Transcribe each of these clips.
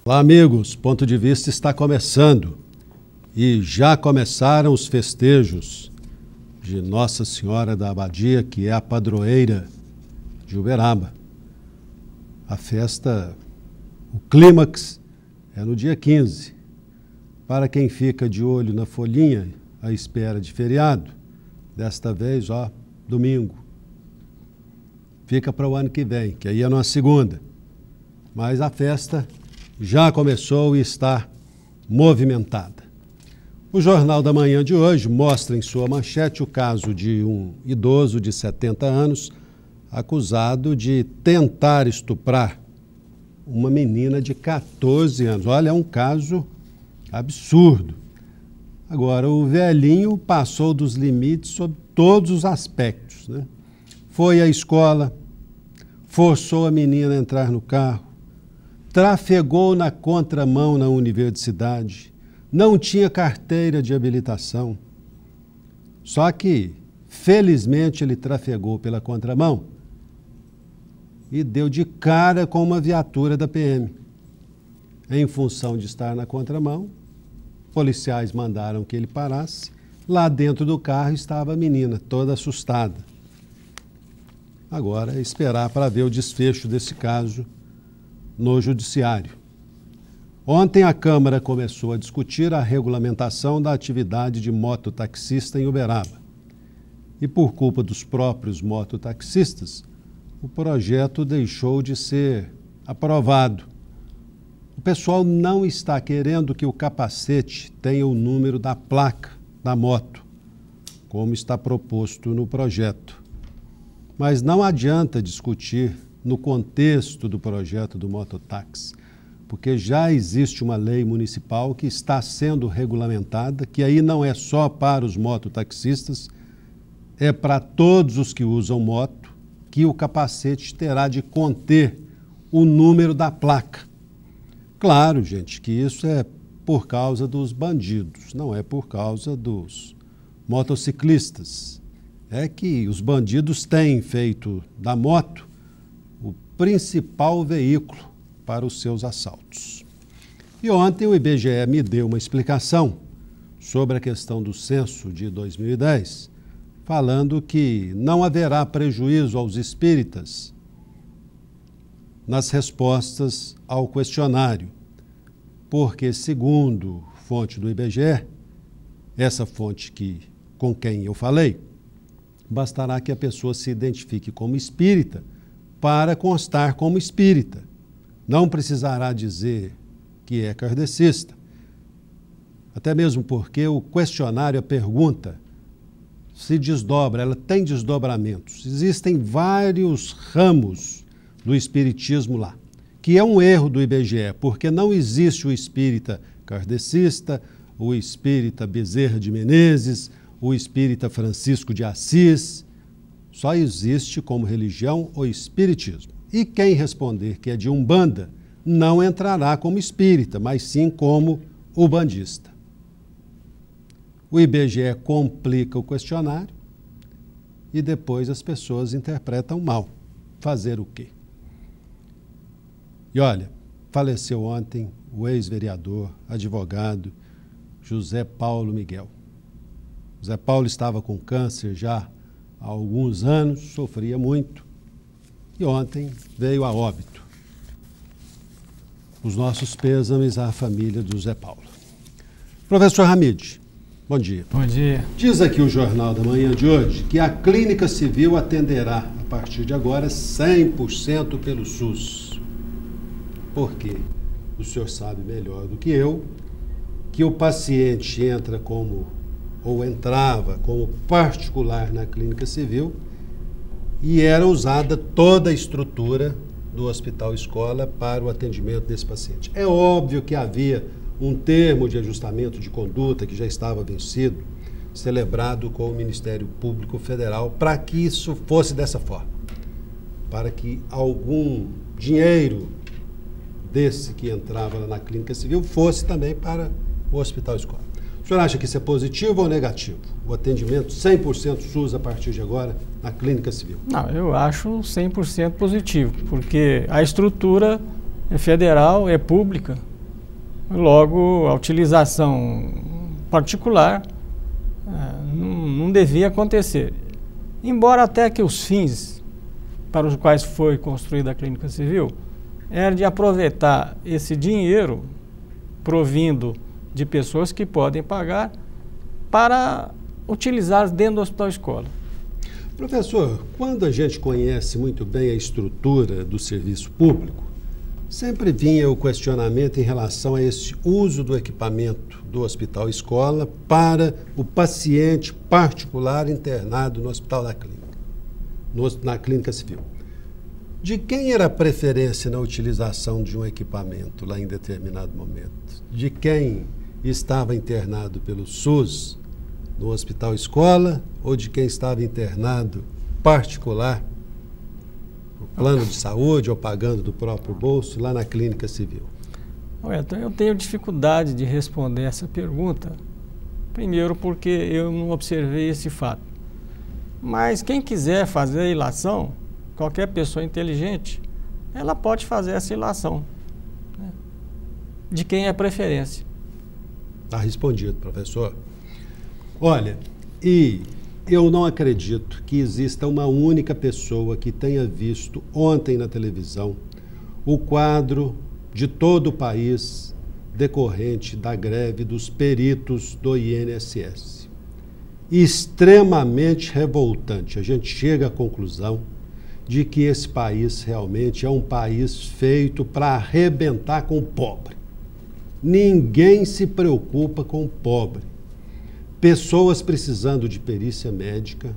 Olá, amigos. Ponto de Vista está começando e já começaram os festejos de Nossa Senhora da Abadia, que é a padroeira de Uberaba. A festa, o clímax é no dia 15. Para quem fica de olho na folhinha à espera de feriado, desta vez, domingo. Fica para o ano que vem, que aí é na segunda. Mas a festa já começou e está movimentada. O Jornal da Manhã de hoje mostra em sua manchete o caso de um idoso de 70 anos acusado de tentar estuprar uma menina de 14 anos. Olha, é um caso absurdo. Agora, o velhinho passou dos limites sob todos os aspectos, né? Foi à escola, forçou a menina a entrar no carro, trafegou na contramão na universidade, não tinha carteira de habilitação. Só que, felizmente, ele trafegou pela contramão e deu de cara com uma viatura da PM. Em função de estar na contramão, policiais mandaram que ele parasse. Lá dentro do carro estava a menina, toda assustada. Agora é esperar para ver o desfecho desse caso no judiciário. Ontem a Câmara começou a discutir a regulamentação da atividade de mototaxista em Uberaba. E por culpa dos próprios mototaxistas, o projeto deixou de ser aprovado. O pessoal não está querendo que o capacete tenha o número da placa da moto, como está proposto no projeto. Mas não adianta discutir no contexto do projeto do mototáxi, porque já existe uma lei municipal que está sendo regulamentada, que aí não é só para os mototaxistas, é para todos os que usam moto, que o capacete terá de conter o número da placa. Claro, gente, que isso é por causa dos bandidos, não é por causa dos motociclistas. É que os bandidos têm feito da moto o principal veículo para os seus assaltos. E ontem o IBGE me deu uma explicação sobre a questão do censo de 2010, falando que não haverá prejuízo aos espíritas nas respostas ao questionário, porque, segundo fonte do IBGE, essa fonte com quem eu falei, bastará que a pessoa se identifique como espírita para constar como espírita. Não precisará dizer que é kardecista. Até mesmo porque o questionário, a pergunta, se desdobra, ela tem desdobramentos. Existem vários ramos do espiritismo lá, que é um erro do IBGE, porque não existe o espírita kardecista, o espírita Bezerra de Menezes, o espírita Francisco de Assis. Só existe como religião o espiritismo. E quem responder que é de Umbanda não entrará como espírita, mas sim como ubandista. O IBGE complica o questionário e depois as pessoas interpretam mal. Fazer o quê? E olha, faleceu ontem o ex-vereador, advogado, José Paulo Miguel. José Paulo estava com câncer já há alguns anos, sofria muito, e ontem veio a óbito. Os nossos pêsames à família do José Paulo. Professor Hamid, bom dia. Bom dia. Diz aqui o Jornal da Manhã de hoje que a Clínica Civil atenderá, a partir de agora, 100% pelo SUS. Por quê? O senhor sabe melhor do que eu que o paciente entra ou entrava como particular na Clínica Civil e era usada toda a estrutura do Hospital Escola para o atendimento desse paciente. É óbvio que havia um termo de ajustamento de conduta que já estava vencido, celebrado com o Ministério Público Federal, para que isso fosse dessa forma, para que algum dinheiro desse que entrava na Clínica Civil fosse também para o Hospital Escola. O senhor acha que isso é positivo ou negativo? O atendimento 100% SUS a partir de agora na Clínica Civil? Não, eu acho 100% positivo, porque a estrutura é federal, é pública, Logo, a utilização particular não devia acontecer. Embora até que os fins para os quais foi construída a clínica civil era de aproveitar esse dinheiro provindo de pessoas que podem pagar para utilizar dentro do hospital escola. Professor, quando a gente conhece muito bem a estrutura do serviço público, sempre vinha o questionamento em relação a esse uso do equipamento do hospital escola para o paciente particular internado no hospital da clínica, na clínica civil. De quem era a preferência na utilização de um equipamento lá em determinado momento? De quem estava internado pelo SUS no hospital escola ou de quem estava internado particular, no plano de saúde ou pagando do próprio bolso lá na clínica civil? Então, eu tenho dificuldade de responder essa pergunta, primeiro porque eu não observei esse fato. Mas quem quiser fazer a ilação, qualquer pessoa inteligente, ela pode fazer essa ilação, né? De quem é a preferência. Está respondido, professor. Olha, e eu não acredito que exista uma única pessoa que tenha visto ontem na televisão o quadro de todo o país decorrente da greve dos peritos do INSS. Extremamente revoltante. A gente chega à conclusão de que esse país realmente é um país feito para arrebentar com o pobre. Ninguém se preocupa com o pobre. Pessoas precisando de perícia médica,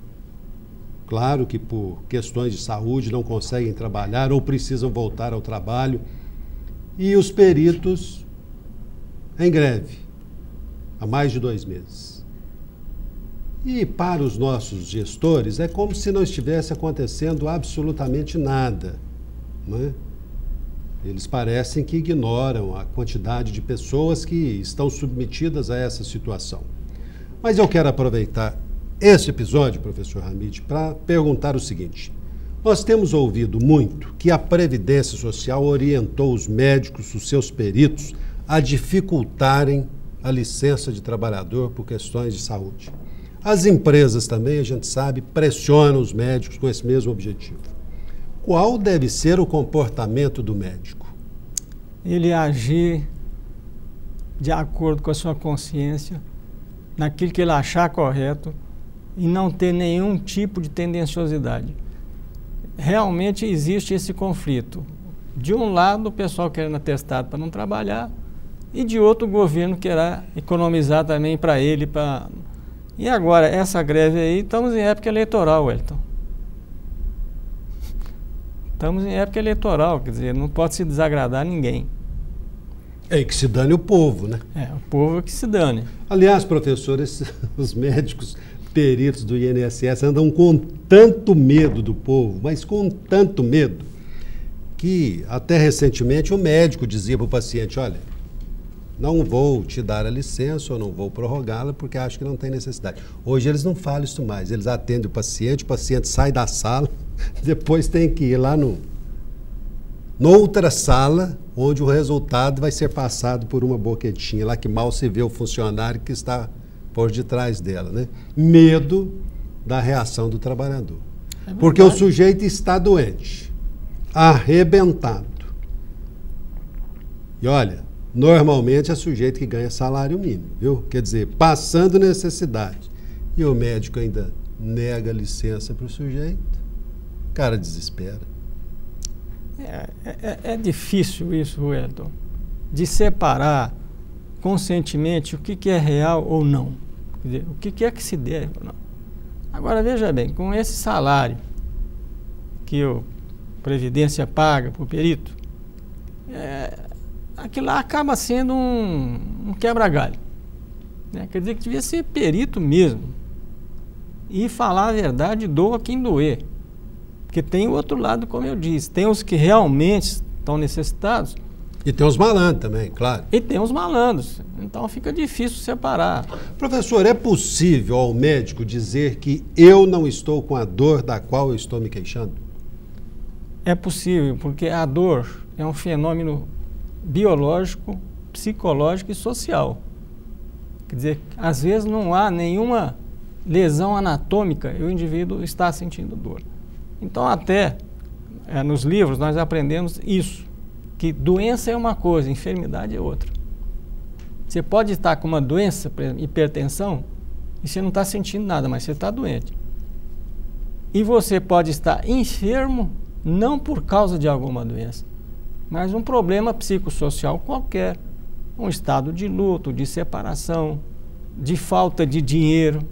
claro que por questões de saúde não conseguem trabalhar ou precisam voltar ao trabalho, e os peritos em greve há mais de 2 meses. E para os nossos gestores é como se não estivesse acontecendo absolutamente nada, né? Eles parecem que ignoram a quantidade de pessoas que estão submetidas a essa situação. Mas eu quero aproveitar esse episódio, professor Hamid, para perguntar o seguinte. Nós temos ouvido muito que a Previdência Social orientou os médicos, os seus peritos, a dificultarem a licença de trabalhador por questões de saúde. As empresas também, a gente sabe, pressionam os médicos com esse mesmo objetivo. Qual deve ser o comportamento do médico? Ele agir de acordo com a sua consciência, naquilo que ele achar correto e não ter nenhum tipo de tendenciosidade. Realmente existe esse conflito. De um lado, o pessoal querendo atestado para não trabalhar e de outro, o governo querendo economizar também para ele. E agora, essa greve aí, estamos em época eleitoral, Wellington. Estamos em época eleitoral, quer dizer, não pode se desagradar ninguém. É que se dane o povo, né? É, o povo é que se dane. Aliás, professor, os médicos peritos do INSS andam com tanto medo do povo, mas com tanto medo, que até recentemente o médico dizia para o paciente, olha, não vou te dar a licença ou não vou prorrogá-la porque acho que não tem necessidade. Hoje eles não falam isso mais, eles atendem o paciente sai da sala, depois tem que ir lá noutra sala, onde o resultado vai ser passado por uma boquetinha, lá que mal se vê o funcionário que está por detrás dela, né? Medo da reação do trabalhador. Porque o sujeito está doente, arrebentado. E olha, normalmente é sujeito que ganha salário mínimo, viu? Quer dizer, passando necessidade. E o médico ainda nega licença para o sujeito, o cara desespera. É difícil isso, Wellington, de separar conscientemente o que é real ou não. Quer dizer, o que é que se deve ou não. Agora, veja bem, com esse salário que a Previdência paga para o perito, aquilo lá acaba sendo um quebra-galho, né? Quer dizer que devia ser perito mesmo. E falar a verdade, doa quem doer. Porque tem o outro lado, como eu disse, tem os que realmente estão necessitados. E tem os malandros também, claro. E tem os malandros. Então fica difícil separar. Professor, é possível ao médico dizer que eu não estou com a dor da qual eu estou me queixando? É possível, porque a dor é um fenômeno biológico psicológico e social. Quer dizer, às vezes não há nenhuma lesão anatômica e o indivíduo está sentindo dor. Então, até nos livros nós aprendemos isso, que doença é uma coisa, enfermidade é outra. Você pode estar com uma doença, por exemplo, hipertensão, e você não está sentindo nada, mas você está doente. E você pode estar enfermo, não por causa de alguma doença, mas um problema psicossocial qualquer. Um estado de luto, de separação, de falta de dinheiro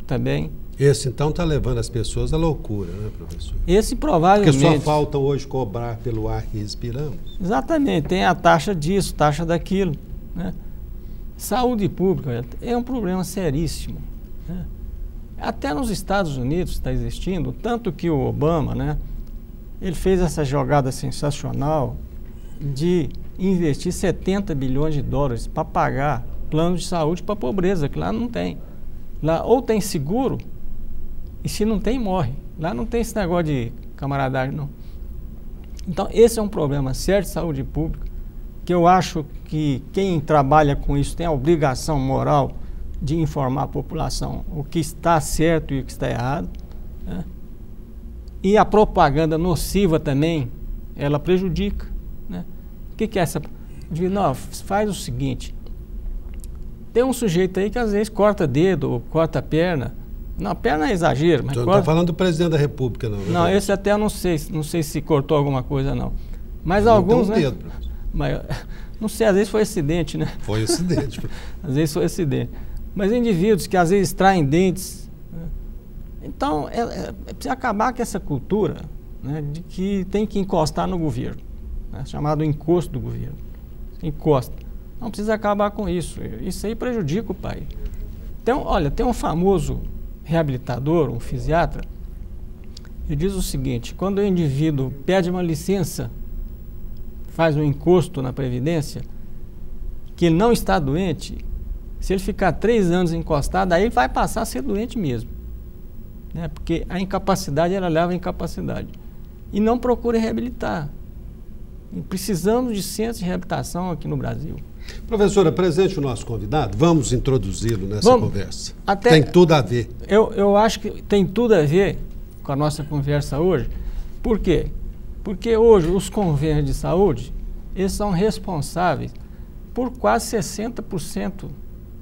também. Esse, então, está levando as pessoas à loucura, né, professor? Esse provavelmente... Porque só falta hoje cobrar pelo ar que respiramos. Exatamente, tem a taxa disso, taxa daquilo, né? Saúde pública é um problema seríssimo, né? Até nos Estados Unidos está existindo, tanto que o Obama, né, ele fez essa jogada sensacional de investir 70 bilhões de dólares para pagar plano de saúde para a pobreza, que lá não tem. Lá ou tem seguro, e se não tem, morre. Lá não tem esse negócio de camaradagem, não. Então, esse é um problema sério de saúde pública, que eu acho que quem trabalha com isso tem a obrigação moral de informar a população o que está certo e o que está errado, né? E a propaganda nociva também, ela prejudica, né? O que é essa? Não, faz o seguinte, tem um sujeito aí que às vezes corta dedo ou corta perna. Não, perna é exagero, mas não está falando do presidente da República, não. Não, esse até eu não sei se cortou alguma coisa, não. Mas alguns, né? Dedo, mas, não sei, às vezes foi acidente, né? Foi acidente. Às vezes foi acidente. Mas indivíduos que às vezes extraem dentes, né? Então, precisa acabar com essa cultura, né, de que tem que encostar no governo, né, chamado encosto do governo. Encosta. Não precisa acabar com isso. Isso aí prejudica o país. Então, olha, tem um famoso reabilitador, um fisiatra, ele diz o seguinte: quando o indivíduo pede uma licença, faz um encosto na Previdência, que ele não está doente, se ele ficar 3 anos encostado, aí ele vai passar a ser doente mesmo, né? Porque a incapacidade, ela leva à incapacidade. E não procure reabilitar. E precisamos de centros de reabilitação aqui no Brasil. Professora, presente o nosso convidado, vamos introduzi-lo nessa conversa. Tem tudo a ver. Eu acho que tem tudo a ver com a nossa conversa hoje. Por quê? Porque hoje os convênios de saúde, eles são responsáveis por quase 60%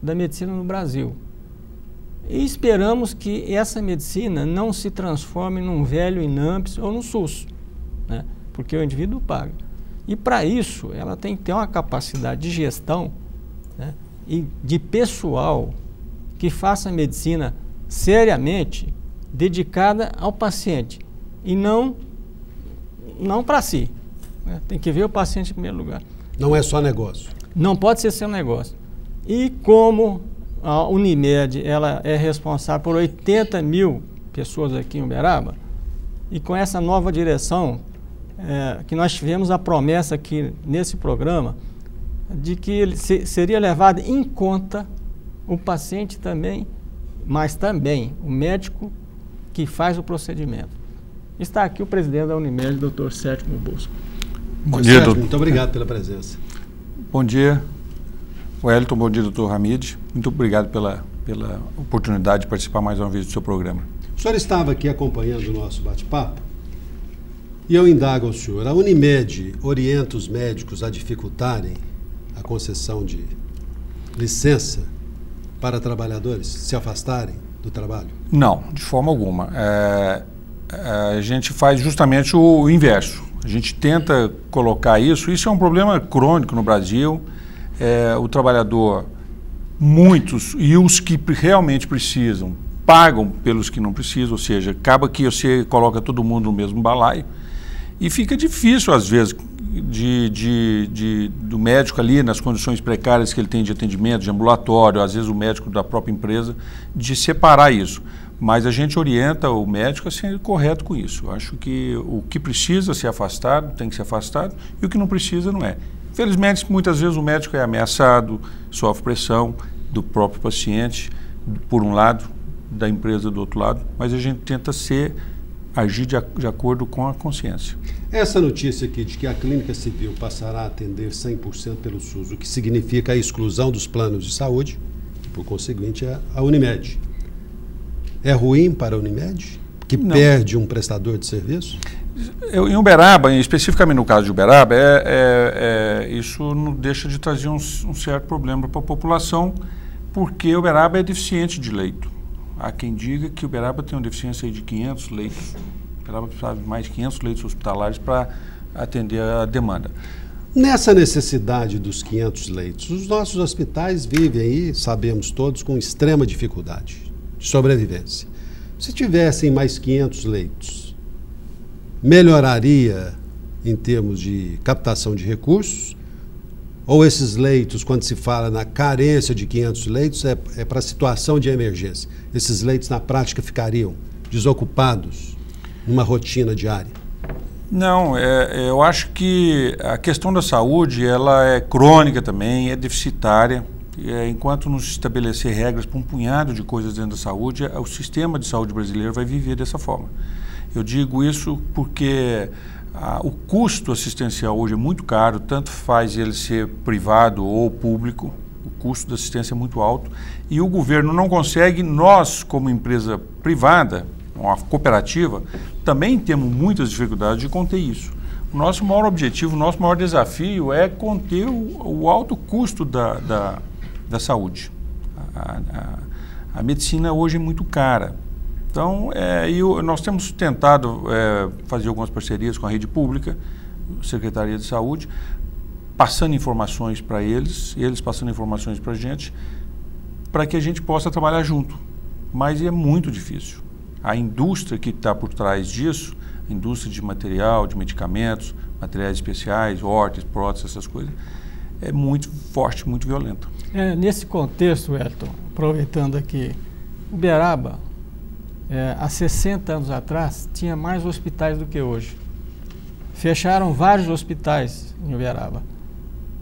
da medicina no Brasil. E esperamos que essa medicina não se transforme num velho INAMPS ou no SUS, né? Porque o indivíduo paga. E para isso, ela tem que ter uma capacidade de gestão, né, e de pessoal que faça a medicina seriamente, dedicada ao paciente e não para si, né? Tem que ver o paciente em primeiro lugar. Não é só negócio. Não pode ser seu negócio. E como a Unimed, ela é responsável por 80 mil pessoas aqui em Uberaba, e com essa nova direção, que nós tivemos a promessa aqui nesse programa de que ele seria levado em conta o paciente também, mas também o médico que faz o procedimento. Está aqui o presidente da Unimed, Dr. Sétimo Bosco. Bom dia, doutor. Muito obrigado pela presença. Bom dia, Wellington. Bom dia, doutor Hamid. Muito obrigado pela oportunidade de participar mais uma vez do seu programa. O senhor estava aqui acompanhando o nosso bate-papo e eu indago ao senhor: a Unimed orienta os médicos a dificultarem a concessão de licença para trabalhadores se afastarem do trabalho? Não, de forma alguma. A gente faz justamente o inverso. A gente tenta colocar isso é um problema crônico no Brasil. O trabalhador, muitos, e os que realmente precisam, pagam pelos que não precisam, ou seja, acaba que você coloca todo mundo no mesmo balaio. E fica difícil, às vezes, do médico ali, nas condições precárias que ele tem de atendimento, de ambulatório, às vezes o médico da própria empresa, de separar isso. Mas a gente orienta o médico a ser correto com isso. Eu acho que o que precisa ser afastado, tem que ser afastado, e o que não precisa, não é. Infelizmente, muitas vezes o médico é ameaçado, sofre pressão do próprio paciente, por um lado, da empresa do outro lado, mas a gente tenta ser agir de acordo com a consciência. Essa notícia aqui de que a Clínica Civil passará a atender 100% pelo SUS, o que significa a exclusão dos planos de saúde, por conseguinte, a Unimed. É ruim para a Unimed, que Não. perde um prestador de serviço? Em Uberaba, especificamente no caso de Uberaba, isso não deixa de trazer um certo problema para a população, porque Uberaba é deficiente de leito. Há quem diga que Uberaba tem uma deficiência de 500 leitos. Uberaba precisa de mais de 500 leitos hospitalares para atender a demanda. Nessa necessidade dos 500 leitos, os nossos hospitais vivem aí, sabemos todos, com extrema dificuldade de sobrevivência. Se tivessem mais 500 leitos, melhoraria em termos de captação de recursos? Ou esses leitos, quando se fala na carência de 500 leitos, é para situação de emergência? Esses leitos, na prática, ficariam desocupados numa rotina diária? Não, eu acho que a questão da saúde ela é crônica também, é deficitária. Enquanto não se estabelecer regras para um punhado de coisas dentro da saúde, o sistema de saúde brasileiro vai viver dessa forma. Eu digo isso porque o custo assistencial hoje é muito caro, tanto faz ele ser privado ou público, o custo da assistência é muito alto, e o governo não consegue, nós como empresa privada, uma cooperativa, também temos muitas dificuldades de conter isso. O nosso maior objetivo, o nosso maior desafio é conter o alto custo da saúde. A medicina hoje é muito cara. Então, nós temos tentado fazer algumas parcerias com a rede pública, Secretaria de Saúde, passando informações para eles passando informações para a gente, para que a gente possa trabalhar junto. Mas é muito difícil. A indústria que está por trás disso, a indústria de material, de medicamentos, materiais especiais, órteses, próteses, essas coisas, é muito forte, muito violenta. Nesse contexto, Elton, aproveitando aqui, Uberaba, há 60 anos atrás, tinha mais hospitais do que hoje. Fecharam vários hospitais em Uberaba.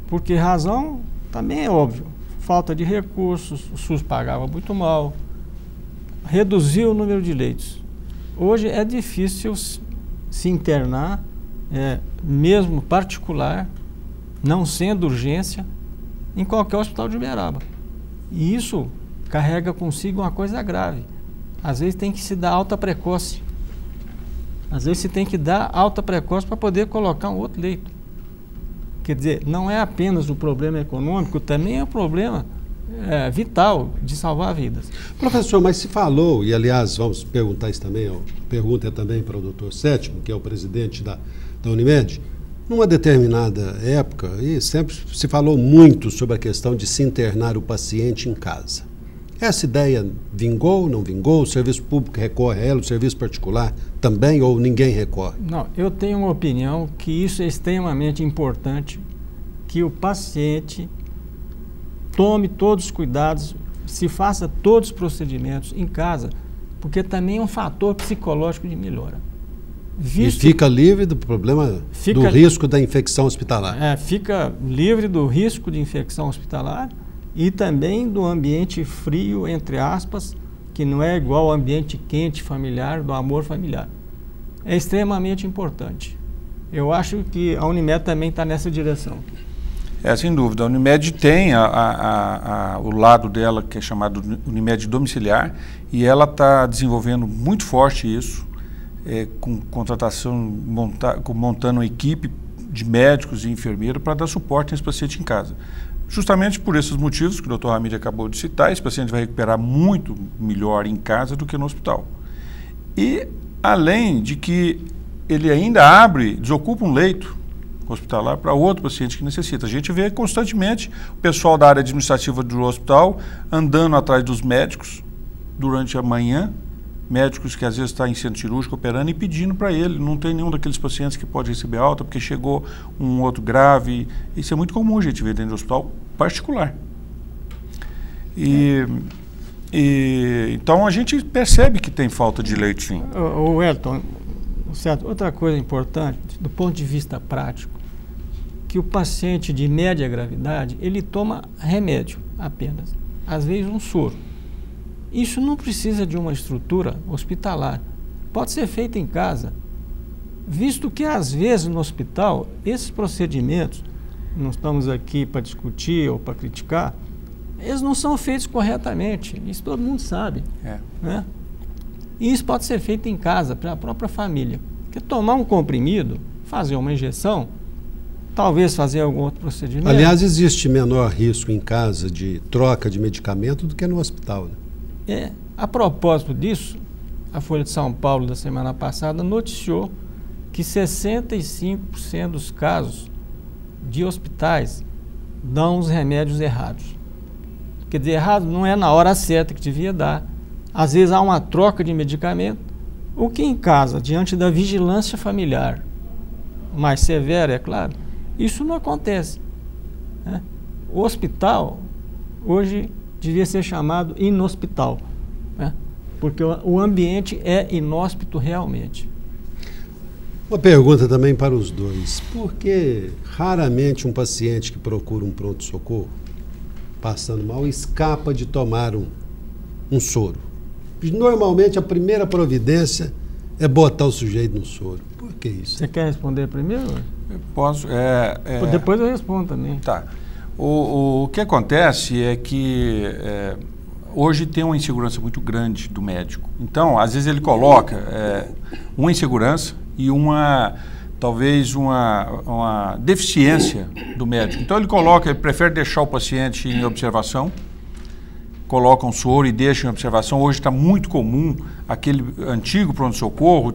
Por que razão? Também é óbvio. Falta de recursos, o SUS pagava muito mal, reduziu o número de leitos. Hoje é difícil se internar, mesmo particular, não sendo urgência, em qualquer hospital de Uberaba. E isso carrega consigo uma coisa grave. Às vezes tem que se dar alta precoce. Às vezes se tem que dar alta precoce para poder colocar um outro leito. Quer dizer, não é apenas o problema econômico, também é um problema vital de salvar vidas. Professor, mas se falou, e aliás vamos perguntar isso também, pergunta também para o doutor Sétimo, que é o presidente da Unimed, numa determinada época, e sempre se falou muito sobre a questão de se internar o paciente em casa. Essa ideia vingou, não vingou? O serviço público recorre a ela, o serviço particular também, ou ninguém recorre? Não, eu tenho uma opinião que isso é extremamente importante, que o paciente tome todos os cuidados, se faça todos os procedimentos em casa, porque também é um fator psicológico de melhora. E fica livre do problema, do risco da infecção hospitalar. Fica livre do risco de infecção hospitalar e também do ambiente frio, entre aspas, que não é igual ao ambiente quente familiar, do amor familiar. É extremamente importante. Eu acho que a Unimed também está nessa direção. Sem dúvida. A Unimed tem o lado dela, que é chamado Unimed domiciliar, e ela está desenvolvendo muito forte isso, com contratação, montando uma equipe de médicos e enfermeiros para dar suporte a esse paciente em casa. Justamente por esses motivos que o Dr. Ramírez acabou de citar, esse paciente vai recuperar muito melhor em casa do que no hospital. E, além de que ele ainda desocupa um leito hospitalar para outro paciente que necessita. A gente vê constantemente o pessoal da área administrativa do hospital andando atrás dos médicos durante a manhã, médicos que às vezes estão em centro cirúrgico operando e pedindo para ele, não tem nenhum daqueles pacientes que pode receber alta porque chegou um outro grave. Isso é muito comum a gente ver dentro do hospital particular. Então a gente percebe que tem falta de leite, sim. O Elton, certo? Outra coisa importante, do ponto de vista prático, que o paciente de média gravidade, ele toma remédio apenas, às vezes um soro. Isso não precisa de uma estrutura hospitalar. pode ser feita em casa, visto que às vezes no hospital esses procedimentos, não estamos aqui para discutir ou para criticar, eles não são feitos corretamente, isso todo mundo sabe, né? E isso pode ser feito em casa, pela própria família. Porque tomar um comprimido, fazer uma injeção, talvez fazer algum outro procedimento. Aliás, existe menor risco em casa de troca de medicamento do que no hospital, né? A propósito disso, a Folha de São Paulo da semana passada noticiou que 65% dos casos de hospitais dão os remédios errados. Quer dizer, errado não é na hora certa que devia dar. Às vezes há uma troca de medicamento, o que em casa, diante da vigilância familiar mais severa, é claro, isso não acontece, né? O hospital hoje devia ser chamado inhospital, né? Porque o ambiente é inóspito realmente. Uma pergunta também para os dois. Por que raramente um paciente que procura um pronto-socorro, passando mal, escapa de tomar um soro? Normalmente a primeira providência é botar o sujeito no soro. Por que isso? Você quer responder primeiro? Eu posso. Depois eu respondo também. Tá. O que acontece é que hoje tem uma insegurança muito grande do médico. Então, às vezes ele coloca uma insegurança e talvez uma deficiência do médico. Então ele prefere deixar o paciente em observação, coloca um soro e deixa em observação. Hoje está muito comum, aquele antigo pronto-socorro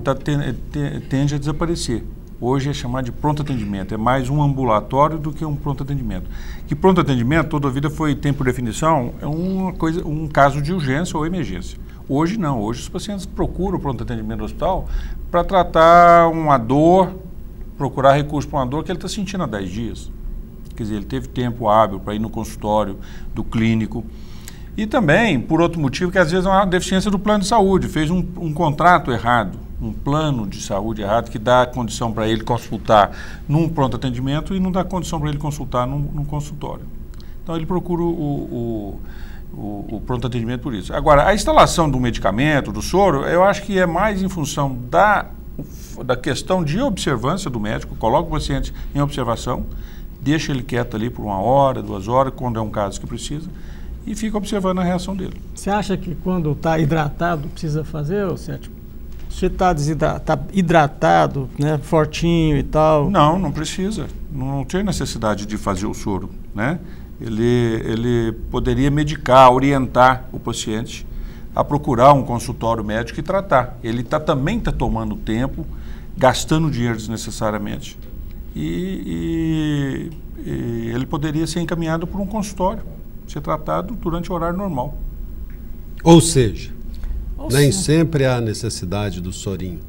tende a desaparecer. Hoje é chamado de pronto atendimento, é mais um ambulatório do que um pronto atendimento. Que pronto atendimento toda a vida tem por definição um caso de urgência ou emergência. Hoje não, hoje os pacientes procuram o pronto atendimento do hospital para tratar uma dor, procurar recurso para uma dor que ele está sentindo há 10 dias. Quer dizer, ele teve tempo hábil para ir no consultório do clínico. E também, por outro motivo, que às vezes é uma deficiência do plano de saúde, fez um contrato errado, um plano de saúde errado que dá condição para ele consultar num pronto atendimento e não dá condição para ele consultar num consultório. Então ele procura o pronto atendimento por isso. Agora, a instalação do medicamento, do soro, eu acho que é mais em função da questão de observância do médico, coloca o paciente em observação, deixa ele quieto ali por 1 hora, 2 horas, quando é um caso que precisa, e fica observando a reação dele. Você acha que quando está hidratado precisa fazer, ou Sétimo? Você está hidratado, né, fortinho e tal? Não, não precisa. Não tem necessidade de fazer o soro, né? Ele poderia medicar, orientar o paciente a procurar um consultório médico e tratar. Ele também está tomando tempo, gastando dinheiro desnecessariamente. E ele poderia ser encaminhado por um consultório, ser tratado durante o horário normal. Ou seja, nem sempre há necessidade do sorinho.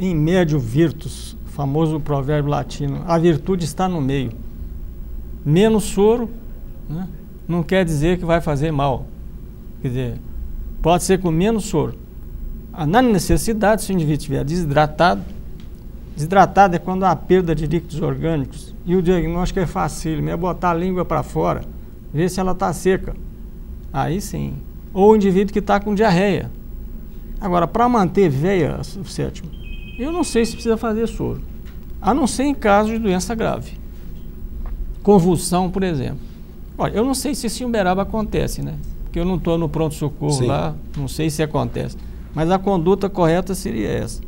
Em médio virtus, famoso provérbio latino, a virtude está no meio. Menos soro, né, não quer dizer que vai fazer mal. Quer dizer, pode ser com menos soro. Na necessidade, se o indivíduo estiver desidratado é quando há perda de líquidos orgânicos, e o diagnóstico é facílimo, é botar a língua para fora, ver se ela está seca. Aí sim. Ou o indivíduo que está com diarreia. Agora, para manter veia, Sétimo, eu não sei se precisa fazer soro, a não ser em caso de doença grave. Convulsão, por exemplo. Olha, eu não sei se isso em Uberaba acontece, né? Porque eu não estou no pronto-socorro lá, não sei se acontece. Mas a conduta correta seria essa.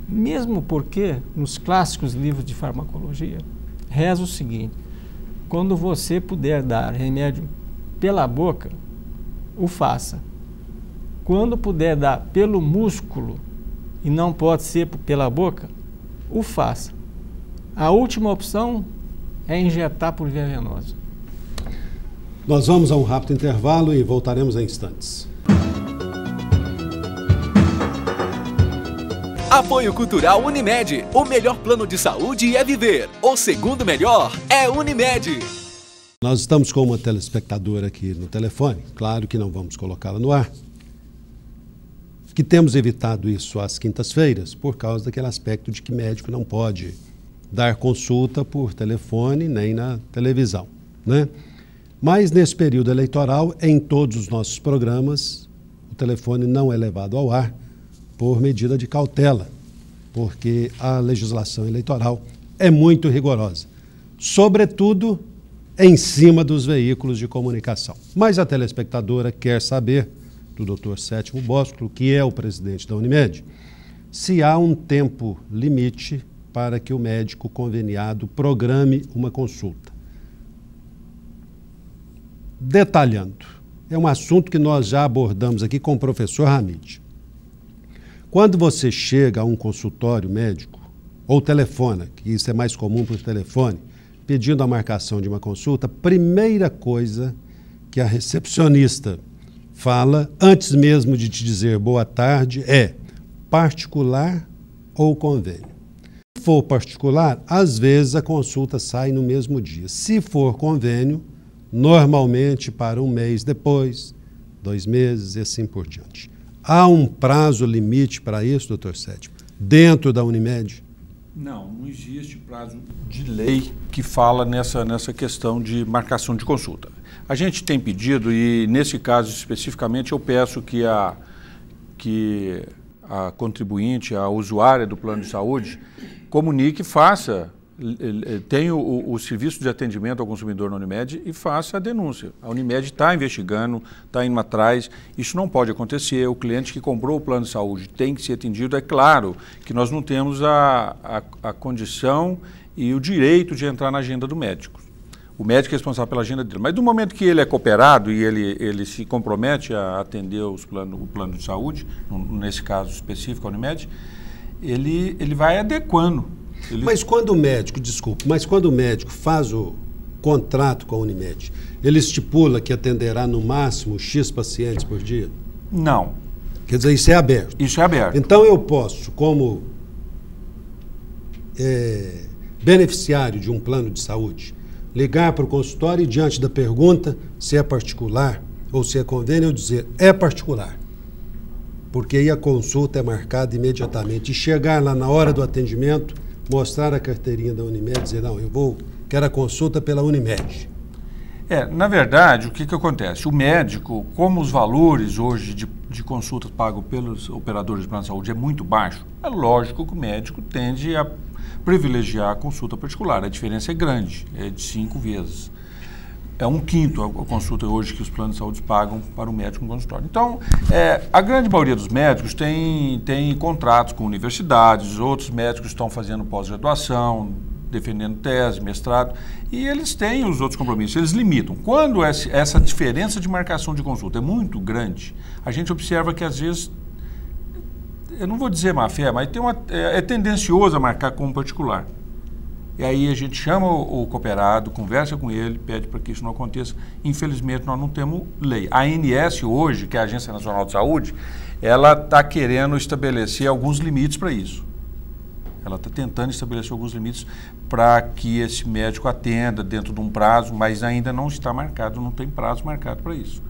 Mesmo porque, nos clássicos livros de farmacologia, reza o seguinte: quando você puder dar remédio pela boca, o faça. Quando puder dar pelo músculo e não pode ser pela boca, o faça. A última opção é injetar por via venosa. Nós vamos a um rápido intervalo e voltaremos em instantes. Apoio Cultural Unimed. O melhor plano de saúde é viver. O segundo melhor é Unimed. Nós estamos com uma telespectadora aqui no telefone, claro que não vamos colocá-la no ar, que temos evitado isso às quintas-feiras por causa daquele aspecto de que médico não pode dar consulta por telefone nem na televisão, né? Mas nesse período eleitoral, em todos os nossos programas, o telefone não é levado ao ar por medida de cautela, porque a legislação eleitoral é muito rigorosa, sobretudo em cima dos veículos de comunicação. Mas a telespectadora quer saber do Dr. Sétimo Bosco, que é o presidente da Unimed, se há um tempo limite para que o médico conveniado programe uma consulta. Detalhando, é um assunto que nós já abordamos aqui com o professor Hamid. Quando você chega a um consultório médico, ou telefona, que isso é mais comum por telefone, pedindo a marcação de uma consulta, a primeira coisa que a recepcionista fala, antes mesmo de te dizer boa tarde, é particular ou convênio. Se for particular, às vezes a consulta sai no mesmo dia. Se for convênio, normalmente para um mês depois, 2 meses e assim por diante. Há um prazo limite para isso, doutor Sétimo, dentro da Unimed? Não existe prazo de lei que fala nessa questão de marcação de consulta. A gente tem pedido, e nesse caso especificamente eu peço que a contribuinte, a usuária do plano de saúde, comunique, tenha o serviço de atendimento ao consumidor na Unimed e faça a denúncia. A Unimed está investigando, está indo atrás, isso não pode acontecer. O cliente que comprou o plano de saúde tem que ser atendido. É claro que nós não temos a condição e o direito de entrar na agenda do médico. O médico é responsável pela agenda dele. Mas do momento que ele é cooperado e ele se compromete a atender o plano de saúde, nesse caso específico a Unimed, ele vai adequando. Mas quando o médico, quando o médico faz o contrato com a Unimed, ele estipula que atenderá no máximo X pacientes por dia? Não. Quer dizer, isso é aberto? Isso é aberto. Então eu posso, como beneficiário de um plano de saúde, ligar para o consultório e, diante da pergunta se é particular ou se é convênio, eu dizer é particular. Porque aí a consulta é marcada imediatamente. E chegar lá na hora do atendimento, mostrar a carteirinha da Unimed e dizer, não, quero a consulta pela Unimed. Na verdade, o que acontece? O médico, como os valores hoje de consultas pagos pelos operadores de plano de saúde é muito baixo, é lógico que o médico tende a privilegiar a consulta particular. A diferença é grande, é de 5 vezes. É 1/5 a consulta hoje que os planos de saúde pagam para o médico no consultório. Então, a grande maioria dos médicos tem contratos com universidades, outros médicos estão fazendo pós-graduação, defendendo tese, mestrado, e eles têm os outros compromissos, eles limitam. Quando essa diferença de marcação de consulta é muito grande, a gente observa que às vezes, eu não vou dizer má fé, mas é tendencioso a marcar como particular. E aí a gente chama o cooperado, conversa com ele, pede para que isso não aconteça. Infelizmente, nós não temos lei. A ANS hoje, que é a Agência Nacional de Saúde, ela está querendo estabelecer alguns limites para isso. Ela está tentando estabelecer alguns limites para que esse médico atenda dentro de um prazo, mas ainda não está marcado, não tem prazo marcado para isso.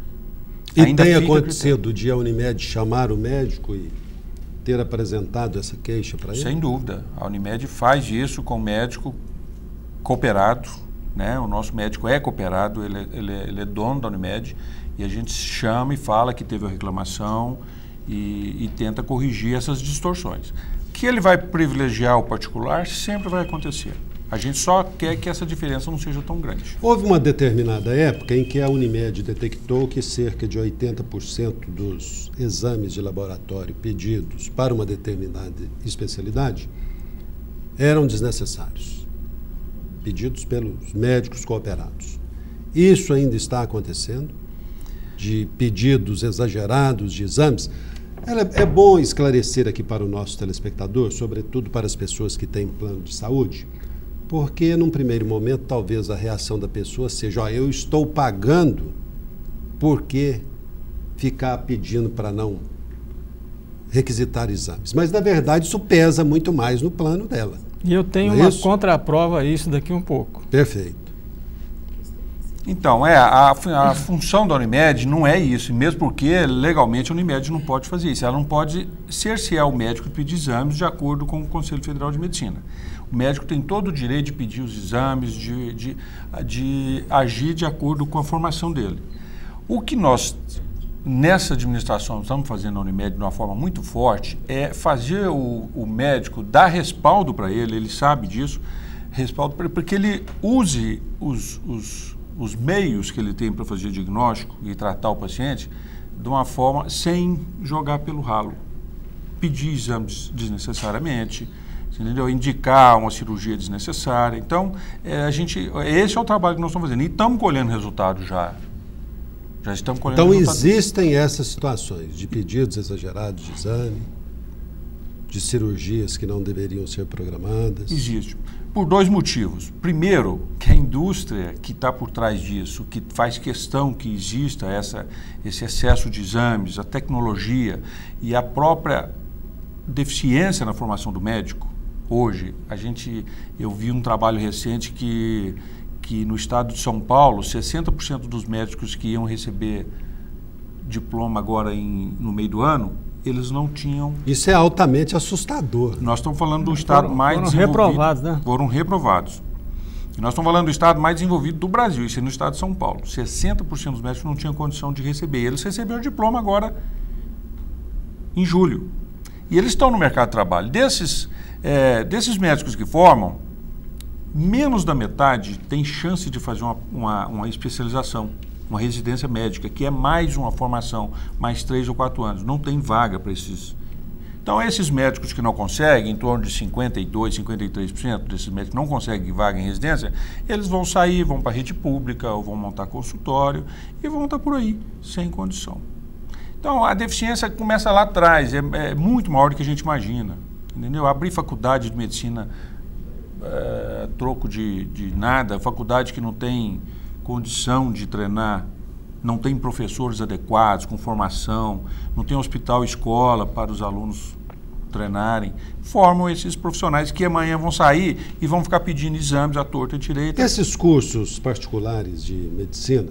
E ainda tem acontecido de a Unimed chamar o médico e ter apresentado essa queixa para ele? Sem dúvida. A Unimed faz isso com o médico cooperado, né? O nosso médico é cooperado, ele é dono da Unimed, e a gente chama e fala que teve a reclamação e tenta corrigir essas distorções. Que ele vai privilegiar o particular sempre vai acontecer. A gente só quer que essa diferença não seja tão grande. Houve uma determinada época em que a Unimed detectou que cerca de 80% dos exames de laboratório pedidos para uma determinada especialidade eram desnecessários, pedidos pelos médicos cooperados. Isso ainda está acontecendo, de pedidos exagerados de exames. É bom esclarecer aqui para o nosso telespectador, sobretudo para as pessoas que têm plano de saúde, porque, num primeiro momento, talvez a reação da pessoa seja, eu estou pagando, por que ficar pedindo para não requisitar exames? Mas, na verdade, isso pesa muito mais no plano dela. E eu tenho uma contraprova a isso daqui um pouco. Perfeito. Então, a função da Unimed não é isso, mesmo porque legalmente a Unimed não pode fazer isso. Ela não pode cercear o médico de pedir exames de acordo com o Conselho Federal de Medicina. O médico tem todo o direito de pedir os exames, de agir de acordo com a formação dele. O que nós nessa administração, estamos fazendo na Unimed de uma forma muito forte, é fazer o médico, dar respaldo para ele sabe disso, respaldo para que ele use os meios que ele tem para fazer diagnóstico e tratar o paciente de uma forma sem jogar pelo ralo. Pedir exames desnecessariamente, entendeu? Indicar uma cirurgia desnecessária. Então, esse é o trabalho que nós estamos fazendo. E estamos colhendo resultados já. Já estamos colhendo resultados. Então, existem essas situações de pedidos exagerados de exame, de cirurgias que não deveriam ser programadas? Existe. Por 2 motivos. Primeiro, que a indústria que está por trás disso, que faz questão que exista esse excesso de exames, a tecnologia e a própria deficiência na formação do médico. Hoje, eu vi um trabalho recente que no estado de São Paulo, 60% dos médicos que iam receber diploma agora no meio do ano, eles não tinham... Isso é altamente assustador. Nós estamos falando do estado mais desenvolvido... Foram reprovados, né? Foram reprovados. E nós estamos falando do estado mais desenvolvido do Brasil, isso é no estado de São Paulo. 60% dos médicos não tinham condição de receber. Eles receberam o diploma agora em julho. E eles estão no mercado de trabalho. Desses médicos que formam, menos da metade tem chance de fazer uma especialização, uma residência médica, que é mais uma formação, mais 3 ou 4 anos. Não tem vaga para esses. Então, esses médicos que não conseguem, em torno de 52%, 53% desses médicos que não conseguem vaga em residência, eles vão sair, vão para a rede pública, ou vão montar consultório e vão estar por aí, sem condição. Então, a deficiência começa lá atrás, é muito maior do que a gente imagina. Entendeu? Abrir faculdade de medicina troco de nada, faculdade que não tem condição de treinar, não tem professores adequados, com formação, não tem hospital e escola para os alunos treinarem, formam esses profissionais que amanhã vão sair e vão ficar pedindo exames à torta e à direita. Esses cursos particulares de medicina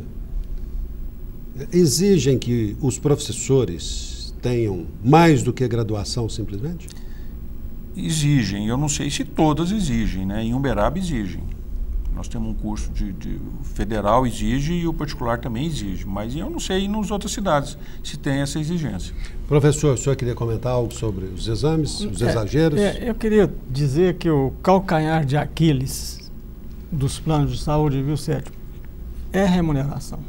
exigem que os professores tenham mais do que graduação simplesmente? Exigem, eu não sei se todas exigem, né? Em Uberaba exigem. Nós temos um curso o federal exige e o particular também exige, mas eu não sei nas outras cidades se tem essa exigência. Professor, o senhor queria comentar algo sobre os exames, os exageros? Eu queria dizer que o calcanhar de Aquiles dos planos de saúde, viu, Sérgio, é remuneração.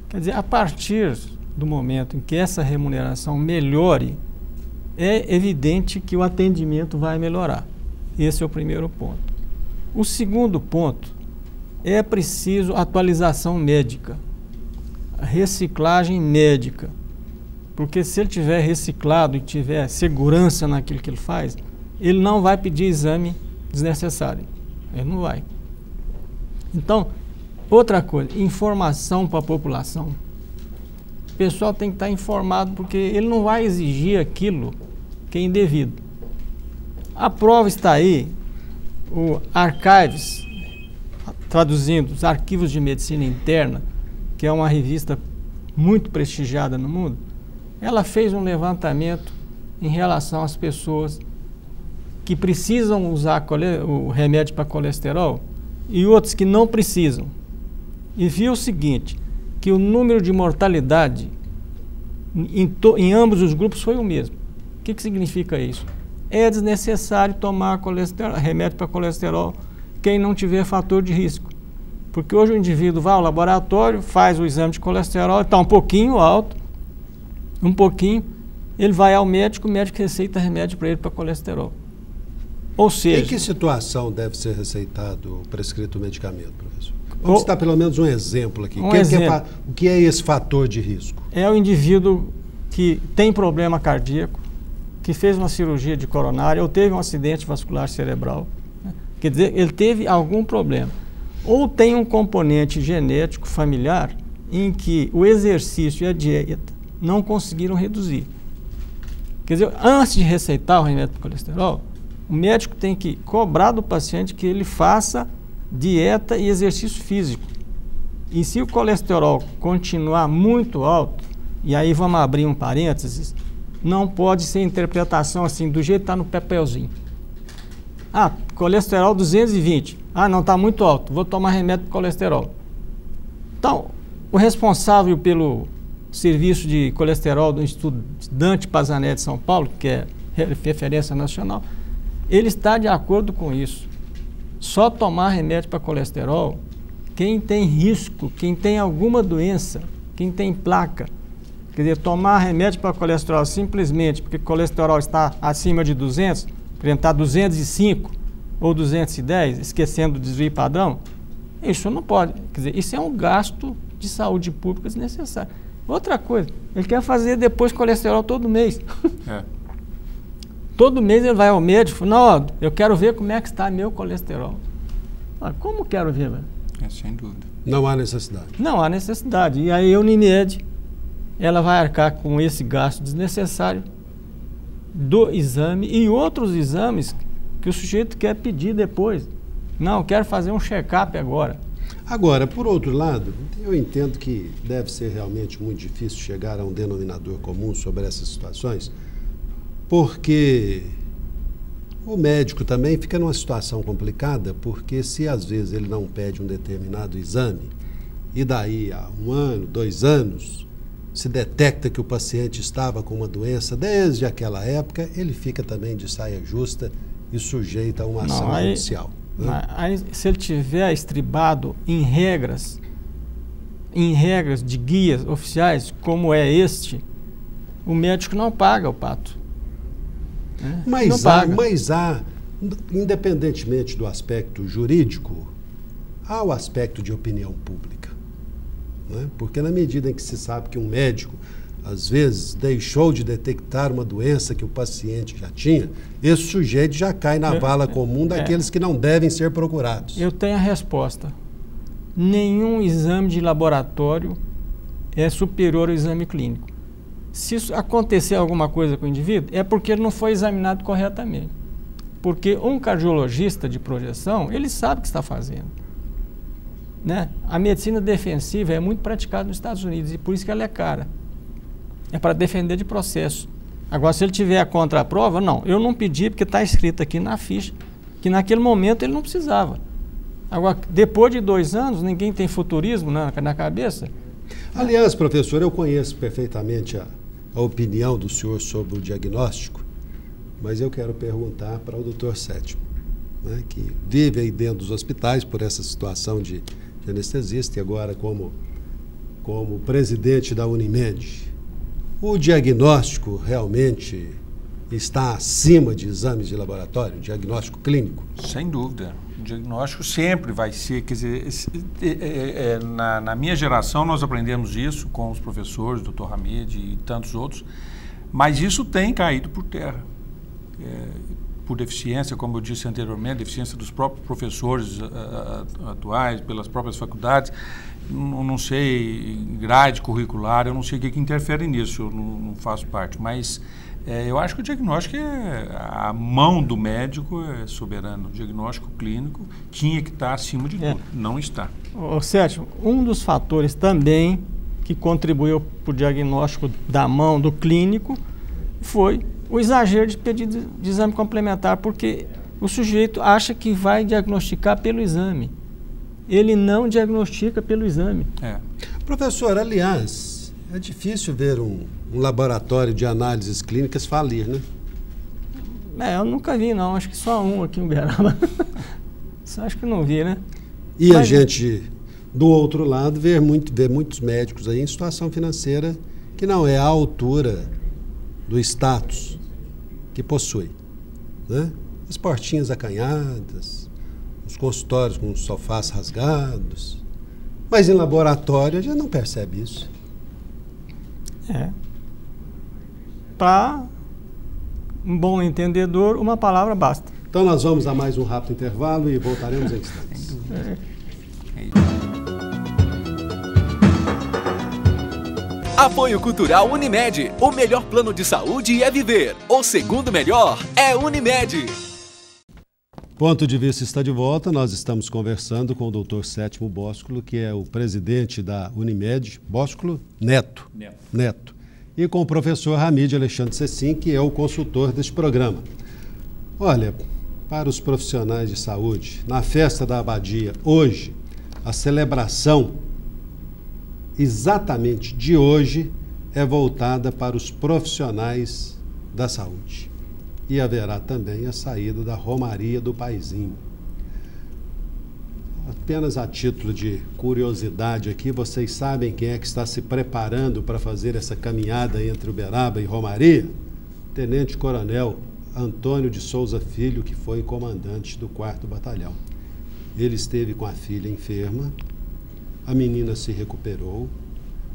Quer dizer, a partir do momento em que essa remuneração melhore, é evidente que o atendimento vai melhorar. Esse é o primeiro ponto. O segundo ponto, é preciso atualização médica, reciclagem médica, porque se ele tiver reciclado e tiver segurança naquilo que ele faz, ele não vai pedir exame desnecessário, ele não vai. Então, outra coisa, informação para a população. O pessoal tem que estar informado, porque ele não vai exigir aquilo que é indevido. A prova está aí. O Archives, traduzindo, os Arquivos de Medicina Interna, que é uma revista muito prestigiada no mundo, ela fez um levantamento em relação às pessoas que precisam usar o remédio para colesterol e outros que não precisam. E viu o seguinte, que o número de mortalidade em ambos os grupos foi o mesmo. O que significa isso? É desnecessário tomar remédio para colesterol quem não tiver fator de risco. Porque hoje o indivíduo vai ao laboratório, faz o exame de colesterol, está um pouquinho alto, ele vai ao médico, o médico receita remédio para ele para colesterol. Ou seja... Em que situação deve ser receitado, prescrito o medicamento, professor? Vamos citar pelo menos um exemplo aqui. O que é esse fator de risco? É o indivíduo que tem problema cardíaco, que fez uma cirurgia de coronária ou teve um acidente vascular cerebral, né? Quer dizer, ele teve algum problema. Ou tem um componente genético familiar em que o exercício e a dieta não conseguiram reduzir. Quer dizer, antes de receitar o remédio para colesterol, o médico tem que cobrar do paciente que ele faça dieta e exercício físico. E se o colesterol continuar muito alto, e aí vamos abrir um parênteses, não pode ser interpretação assim, do jeito que está no papelzinho. Ah, colesterol 220. Ah, não, está muito alto, vou tomar remédio para colesterol. Então, o responsável pelo serviço de colesterol do Instituto Dante Pazanetti de São Paulo, que é referência nacional, ele está de acordo com isso. Só tomar remédio para colesterol, quem tem risco, quem tem alguma doença, quem tem placa, quer dizer, tomar remédio para colesterol simplesmente porque o colesterol está acima de 200, por exemplo, está 205 ou 210, esquecendo o desvio padrão, isso não pode. Quer dizer, isso é um gasto de saúde pública desnecessário. Outra coisa, ele quer fazer depois colesterol todo mês. É. Todo mês ele vai ao médico, não, ó, eu quero ver como é que está meu colesterol. Ah, como quero ver, velho? Sem dúvida. Não há necessidade. Não há necessidade. E aí a Unimed, ela vai arcar com esse gasto desnecessário do exame e outros exames que o sujeito quer pedir depois. Não, quero fazer um check-up agora. Agora, por outro lado, eu entendo que deve ser realmente muito difícil chegar a um denominador comum sobre essas situações, porque o médico também fica numa situação complicada, porque se às vezes ele não pede um determinado exame, e daí a 1 ano, 2 anos, se detecta que o paciente estava com uma doença desde aquela época, ele fica também de saia justa e sujeito a uma ação judicial. Aí, se ele tiver estribado em regras de guias oficiais, como é este, o médico não paga o pato. Né? Mas há, independentemente do aspecto jurídico, há o aspecto de opinião pública. Né? Porque na medida em que se sabe que um médico, às vezes, deixou de detectar uma doença que o paciente já tinha, esse sujeito já cai na vala comum daqueles que não devem ser procurados. Eu tenho a resposta. Nenhum exame de laboratório é superior ao exame clínico. Se isso acontecer alguma coisa com o indivíduo, é porque ele não foi examinado corretamente. Porque um cardiologista de projeção, ele sabe o que está fazendo. Né? A medicina defensiva é muito praticada nos Estados Unidos e por isso que ela é cara. É para defender de processo. Agora, se ele tiver a contraprova, não. Eu não pedi porque está escrito aqui na ficha que naquele momento ele não precisava. Agora, depois de 2 anos, ninguém tem futurismo na cabeça. Aliás, professor, eu conheço perfeitamente a opinião do senhor sobre o diagnóstico, mas eu quero perguntar para o doutor Sétimo, né, que vive aí dentro dos hospitais por essa situação de anestesista e agora como presidente da Unimed. O diagnóstico realmente está acima de exames de laboratório, diagnóstico clínico? Sem dúvida. O diagnóstico sempre vai ser, quer dizer, na minha geração nós aprendemos isso com os professores, Dr. Hamid e tantos outros, mas isso tem caído por terra. Por deficiência, como eu disse anteriormente, deficiência dos próprios professores atuais, pelas próprias faculdades, não sei, grade curricular, eu não sei o que interfere nisso, eu não faço parte, mas eu acho que o diagnóstico a mão do médico é soberana, o diagnóstico clínico tinha que estar acima de tudo, não está. Sétimo, um dos fatores também que contribuiu para o diagnóstico da mão do clínico foi o exagero de pedido de exame complementar, porque o sujeito acha que vai diagnosticar pelo exame. Ele não diagnostica pelo exame. Professor, aliás, é difícil ver um laboratório de análises clínicas falir, né? Eu nunca vi, não. Acho que só um aqui em Uberaba. Só acho que não vi, né? E a gente, do outro lado, vê muitos médicos aí em situação financeira que não é à altura do status que possui, né? As portinhas acanhadas, os consultórios com os sofás rasgados, mas em laboratório a gente não percebe isso. Para um bom entendedor, uma palavra basta. Então nós vamos a mais um rápido intervalo e voltaremos em instantes. Apoio Cultural Unimed. O melhor plano de saúde é viver. O segundo melhor é Unimed. Ponto de Vista está de volta. Nós estamos conversando com o Dr. Sétimo Bósculo, que é o presidente da Unimed, Bósculo Neto. E com o professor Hamid Alexandre Cecim, que é o consultor deste programa. Olha, para os profissionais de saúde, na festa da Abadia, hoje, a celebração exatamente de hoje é voltada para os profissionais da saúde. E haverá também a saída da Romaria do Paizinho. Apenas a título de curiosidade aqui, vocês sabem quem é que está se preparando para fazer essa caminhada entre Uberaba e Romaria? Tenente Coronel Antônio de Souza Filho, que foi comandante do 4º Batalhão. Ele esteve com a filha enferma, a menina se recuperou,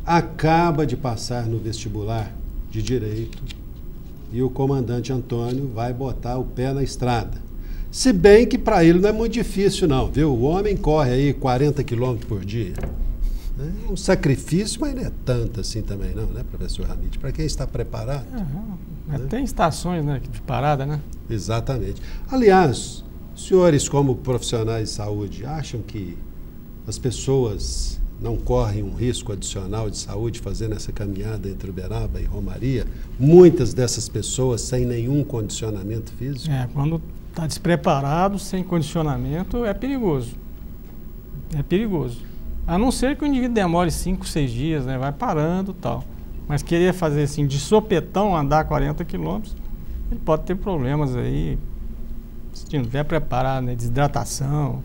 acaba de passar no vestibular de Direito e o comandante Antônio vai botar o pé na estrada. Se bem que para ele não é muito difícil não, viu? O homem corre aí 40 quilômetros por dia. É um sacrifício, mas não é tanto assim também não, né, professor Hamid? Para quem está preparado. Né? Tem estações, né, de parada, né? Exatamente. Aliás, senhores como profissionais de saúde, acham que as pessoas não correm um risco adicional de saúde fazendo essa caminhada entre Uberaba e Romaria? Muitas dessas pessoas sem nenhum condicionamento físico? Quando está despreparado, sem condicionamento, é perigoso. É perigoso. A não ser que o indivíduo demore 5, 6 dias, né? Vai parando e tal. Mas querer fazer assim, de sopetão, andar 40 quilômetros, ele pode ter problemas aí, se não estiver preparado, né? Desidratação,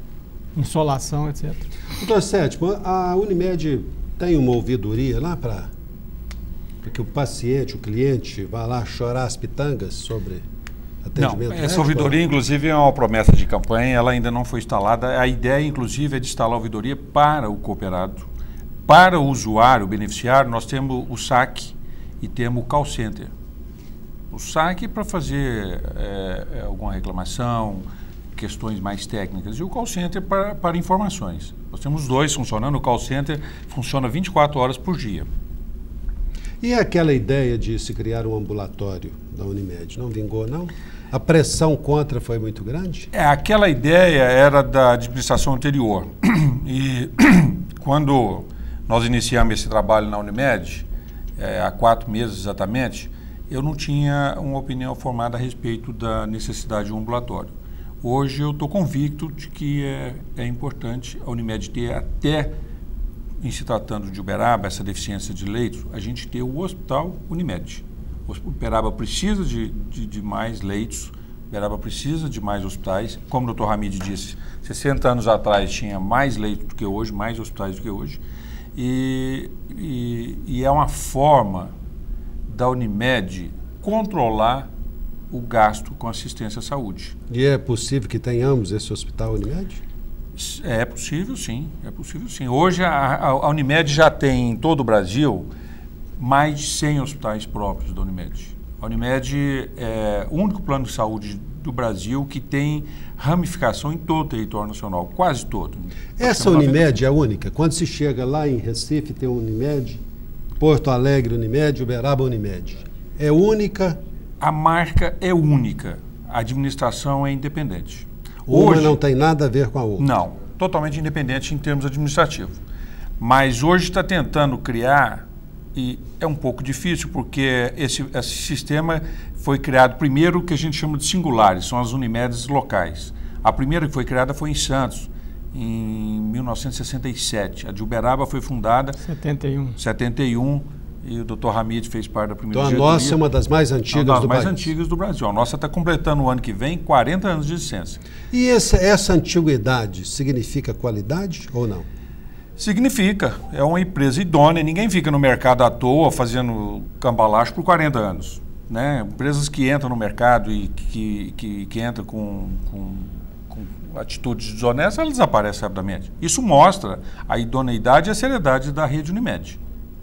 insolação, etc. Doutor Sétimo, a Unimed tem uma ouvidoria lá para que o paciente, o cliente, vá lá chorar as pitangas sobre atendimento médico? Essa ouvidoria, inclusive, é uma promessa de campanha, ela ainda não foi instalada. A ideia, inclusive, é de instalar a ouvidoria para o cooperado. Para o usuário, o beneficiário, nós temos o SAC e temos o call center. O SAC para fazer alguma reclamação, questões mais técnicas, e o call center para informações. Nós temos dois funcionando. O call center funciona 24 horas por dia. E aquela ideia de se criar um ambulatório da Unimed, não vingou, não? A pressão contra foi muito grande? Aquela ideia era da administração anterior. E quando nós iniciamos esse trabalho na Unimed, há 4 meses exatamente, eu não tinha uma opinião formada a respeito da necessidade de um ambulatório. Hoje eu estou convicto de que é importante a Unimed ter, até em se tratando de Uberaba, essa deficiência de leitos, a gente ter o Hospital Unimed. O Uberaba precisa de mais leitos, Uberaba precisa de mais hospitais. Como o Dr. Hamid disse, 60 anos atrás tinha mais leitos do que hoje, mais hospitais do que hoje. E é uma forma da Unimed controlar o gasto com assistência à saúde. E é possível que tenhamos esse hospital Unimed? É possível, sim. É possível, sim. Hoje a Unimed já tem em todo o Brasil mais de 100 hospitais próprios da Unimed. A Unimed é o único plano de saúde do Brasil que tem ramificação em todo o território nacional, quase todo. Essa Unimed é a única? Quando se chega lá em Recife, tem Unimed, Porto Alegre Unimed, Uberaba Unimed. É única? A marca é única, a administração é independente. Uma hoje, não tem nada a ver com a outra? Não, totalmente independente em termos administrativos. Mas hoje está tentando criar, e é um pouco difícil, porque esse sistema foi criado primeiro, o que a gente chama de singulares, são as Unimedes locais. A primeira que foi criada foi em Santos, em 1967. A de Uberaba foi fundada em 71. E o Dr. Hamid fez parte da primeira diretoria. Então a nossa é uma das mais antigas do Brasil. Antigas do Brasil. A nossa está completando o ano que vem 40 anos de existência. E essa antiguidade significa qualidade ou não? Significa. É uma empresa idônea. Ninguém fica no mercado à toa fazendo cambalacho por 40 anos. Né? Empresas que entram no mercado e que entram com atitudes desonestas, elas desaparecem rapidamente. Isso mostra a idoneidade e a seriedade da rede Unimed.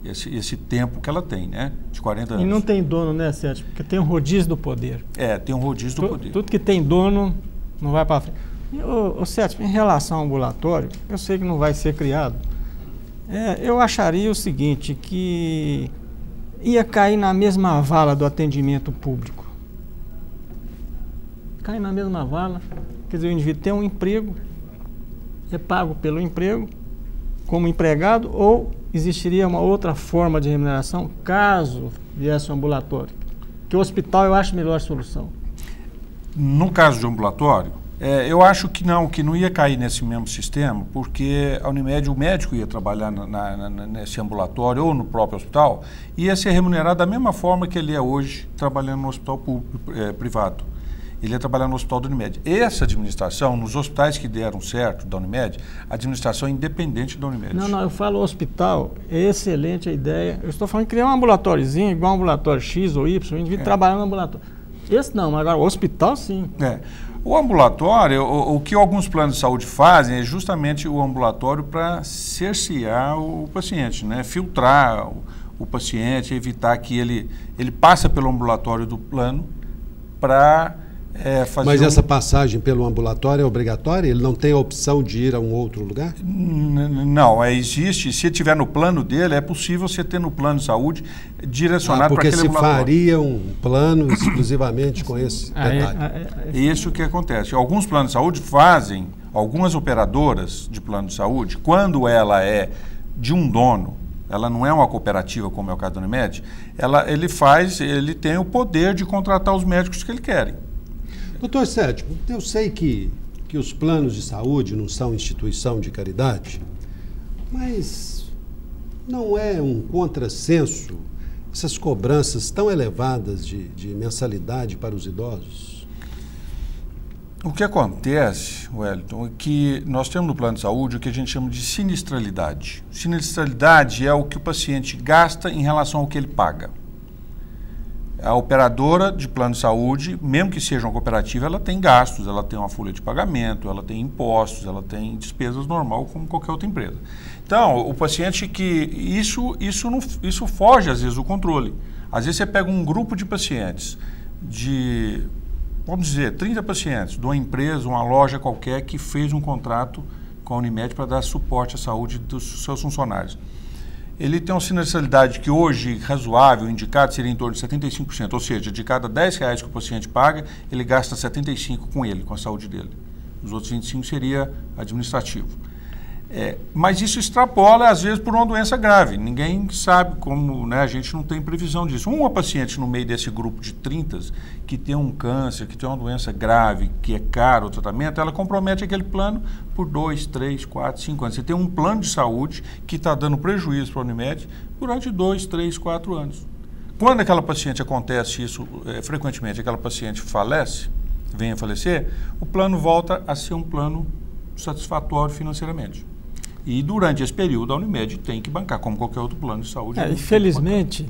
Esse tempo que ela tem, né? De 40 anos. E não tem dono, né, Sérgio? Porque tem um rodízio do poder. Tem um rodízio do poder. Tudo que tem dono não vai para frente. Ô Sérgio, em relação ao ambulatório, eu sei que não vai ser criado. Eu acharia o seguinte, que ia cair na mesma vala do atendimento público. Cai na mesma vala. Quer dizer, o indivíduo tem um emprego, é pago pelo emprego, como empregado, ou existiria uma outra forma de remuneração caso viesse um ambulatório? Que o hospital eu acho a melhor solução. No caso de ambulatório, Eu acho que não ia cair nesse mesmo sistema, porque a Unimed, o médico ia trabalhar nesse ambulatório ou no próprio hospital, ia ser remunerado da mesma forma que ele é hoje trabalhando no hospital privado. Ele ia trabalhar no hospital da Unimed. Essa administração, nos hospitais que deram certo da Unimed, a administração é independente da Unimed. Não, eu falo hospital, é excelente a ideia. Eu estou falando de criar um ambulatoriozinho, igual um ambulatório X ou Y, a gente vir trabalhando no ambulatório. Esse não, mas agora o hospital sim. O ambulatório, o que alguns planos de saúde fazem é justamente o ambulatório para cercear o paciente, né? Filtrar o paciente, evitar que ele passe pelo ambulatório do plano para fazer... Mas essa passagem pelo ambulatório é obrigatória? Ele não tem a opção de ir a um outro lugar? Não, existe. Se tiver no plano dele, é possível você ter no plano de saúde direcionado para aquele ambulatório. Porque se faria um plano exclusivamente com esse detalhe. Isso que acontece. Alguns planos de saúde fazem, algumas operadoras de plano de saúde, quando ela é de um dono, ela não é uma cooperativa como é o caso da Unimed, ele tem o poder de contratar os médicos que ele querem. Doutor Sétimo, eu sei que os planos de saúde não são instituição de caridade, mas não é um contrassenso essas cobranças tão elevadas de mensalidade para os idosos? O que acontece, Wellington, é que nós temos no plano de saúde o que a gente chama de sinistralidade. Sinistralidade é o que o paciente gasta em relação ao que ele paga. A operadora de plano de saúde, mesmo que seja uma cooperativa, ela tem gastos, ela tem uma folha de pagamento, ela tem impostos, ela tem despesas normal como qualquer outra empresa. Então, o paciente isso foge às vezes do controle. Às vezes você pega um grupo de pacientes vamos dizer, 30 pacientes de uma empresa, uma loja qualquer que fez um contrato com a Unimed para dar suporte à saúde dos seus funcionários. Ele tem uma sinistralidade que hoje, razoável, indicado, seria em torno de 75%, ou seja, de cada R$10 que o paciente paga, ele gasta 75 com ele, com a saúde dele. Os outros 25 seria administrativo. Mas isso extrapola, às vezes, por uma doença grave. Ninguém sabe como, né, a gente não tem previsão disso. Uma paciente no meio desse grupo de 30 que tem um câncer, que tem uma doença grave, que é caro o tratamento, ela compromete aquele plano por 2, 3, 4, 5 anos. Você tem um plano de saúde que está dando prejuízo para a Unimed durante 2, 3, 4 anos. Quando aquela paciente acontece isso, frequentemente aquela paciente vem a falecer, o plano volta a ser um plano satisfatório financeiramente. E durante esse período a Unimed tem que bancar, como qualquer outro plano de saúde. Infelizmente,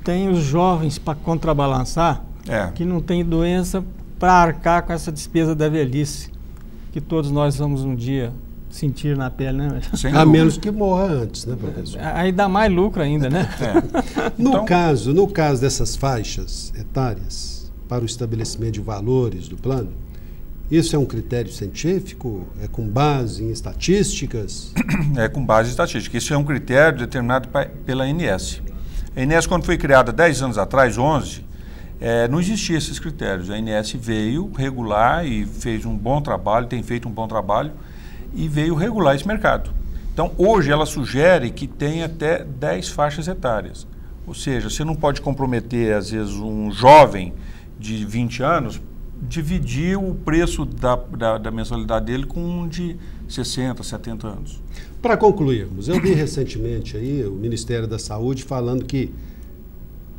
tem os jovens para contrabalançar que não tem doença para arcar com essa despesa da velhice, que todos nós vamos um dia sentir na pele, né? A menos que morra antes, né, professor? Aí dá mais lucro ainda, né? No caso dessas faixas etárias, para o estabelecimento de valores do plano, isso é um critério científico? É com base em estatísticas? É com base em estatística. Isso é um critério determinado pela ANS. A ANS, quando foi criada 10 anos atrás, 11, não existiam esses critérios. A ANS veio regular e fez um bom trabalho, tem feito um bom trabalho, e veio regular esse mercado. Então, hoje, ela sugere que tem até 10 faixas etárias. Ou seja, você não pode comprometer, às vezes, um jovem de 20 anos, dividir o preço da mensalidade dele com um de 60, 70 anos. Para concluirmos, eu vi recentemente aí o Ministério da Saúde falando que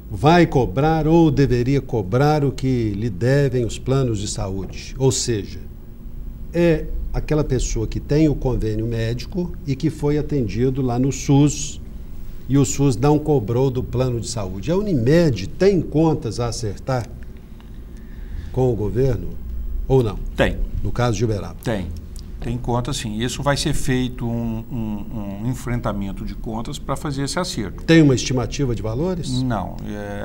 vai cobrar ou deveria cobrar o que lhe devem os planos de saúde. Ou seja, é aquela pessoa que tem o convênio médico e que foi atendido lá no SUS e o SUS não cobrou do plano de saúde. A Unimed tem contas a acertar com o governo ou não? Tem. No caso de Uberaba? Tem conta, sim. Isso vai ser feito um enfrentamento de contas para fazer esse acerto. Tem uma estimativa de valores? Não,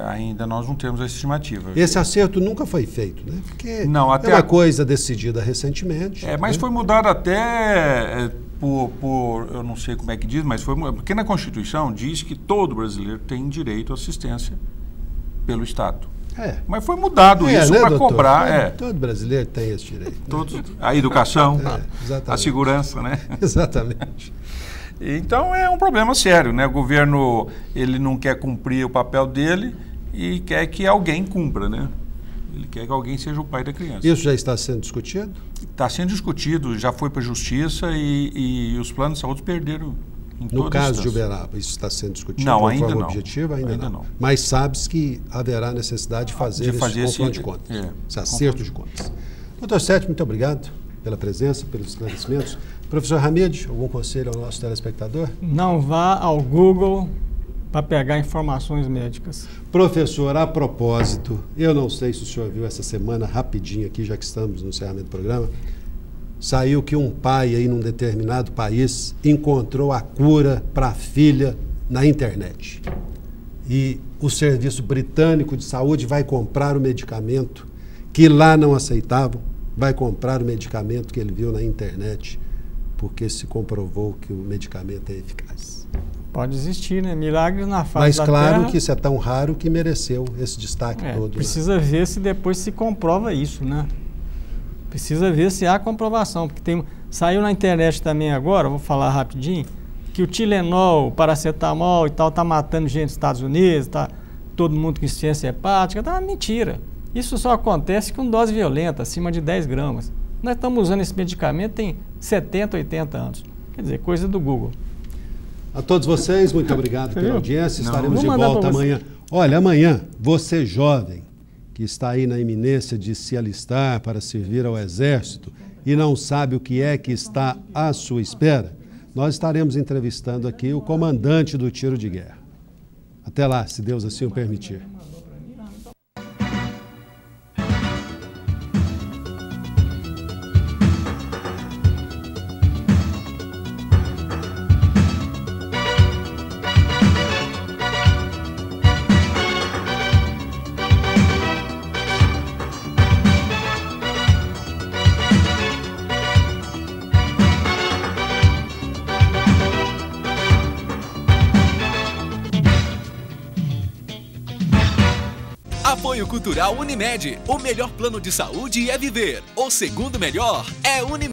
ainda nós não temos essa estimativa. Esse acerto nunca foi feito, né? Porque não, até é uma coisa decidida recentemente. Mas foi mudado até eu não sei como é que diz, mas foi porque na Constituição diz que todo brasileiro tem direito à assistência pelo Estado. Mas foi mudado isso, né, para cobrar. Todo brasileiro tem esse direito. A educação, a segurança, né? Exatamente. Então é um problema sério, né? O governo ele não quer cumprir o papel dele e quer que alguém cumpra, né? Ele quer que alguém seja o pai da criança. Isso já está sendo discutido? Está sendo discutido, já foi para a justiça e os planos de saúde perderam em No caso de instância. Uberaba, isso está sendo discutido Não, de uma ainda forma não. objetiva? Ainda não. Mas sabes que haverá necessidade de fazer esse confronto de contas, esse acerto de contas. Doutor Sete, muito obrigado pela presença, pelos esclarecimentos. Professor Hamid, algum conselho ao nosso telespectador? Não vá ao Google para pegar informações médicas. Professor, a propósito, eu não sei se o senhor viu essa semana, rapidinho aqui, já que estamos no encerramento do programa, saiu que um pai aí num determinado país encontrou a cura para a filha na internet. E o Serviço Britânico de Saúde vai comprar o medicamento que lá não aceitavam, vai comprar o medicamento que ele viu na internet, porque se comprovou que o medicamento é eficaz. Pode existir, né? Milagres na face Mas da claro terra. que isso é tão raro que mereceu esse destaque todo. Precisa ver se depois se comprova isso, né? Precisa ver se há comprovação, porque saiu na internet também agora, vou falar rapidinho, que o Tilenol, o paracetamol e tal, tá matando gente nos Estados Unidos, tá todo mundo com insuficiência hepática, tá uma mentira. Isso só acontece com dose violenta, acima de 10 gramas. Nós estamos usando esse medicamento tem 70, 80 anos. Quer dizer, coisa do Google. A todos vocês, muito obrigado pela audiência. Estaremos de volta amanhã. Olha, amanhã, você jovem que está aí na iminência de se alistar para servir ao Exército e não sabe o que é que está à sua espera, nós estaremos entrevistando aqui o comandante do tiro de guerra. Até lá, se Deus assim o permitir. Apoio Cultural Unimed. O melhor plano de saúde é viver. O segundo melhor é Unimed.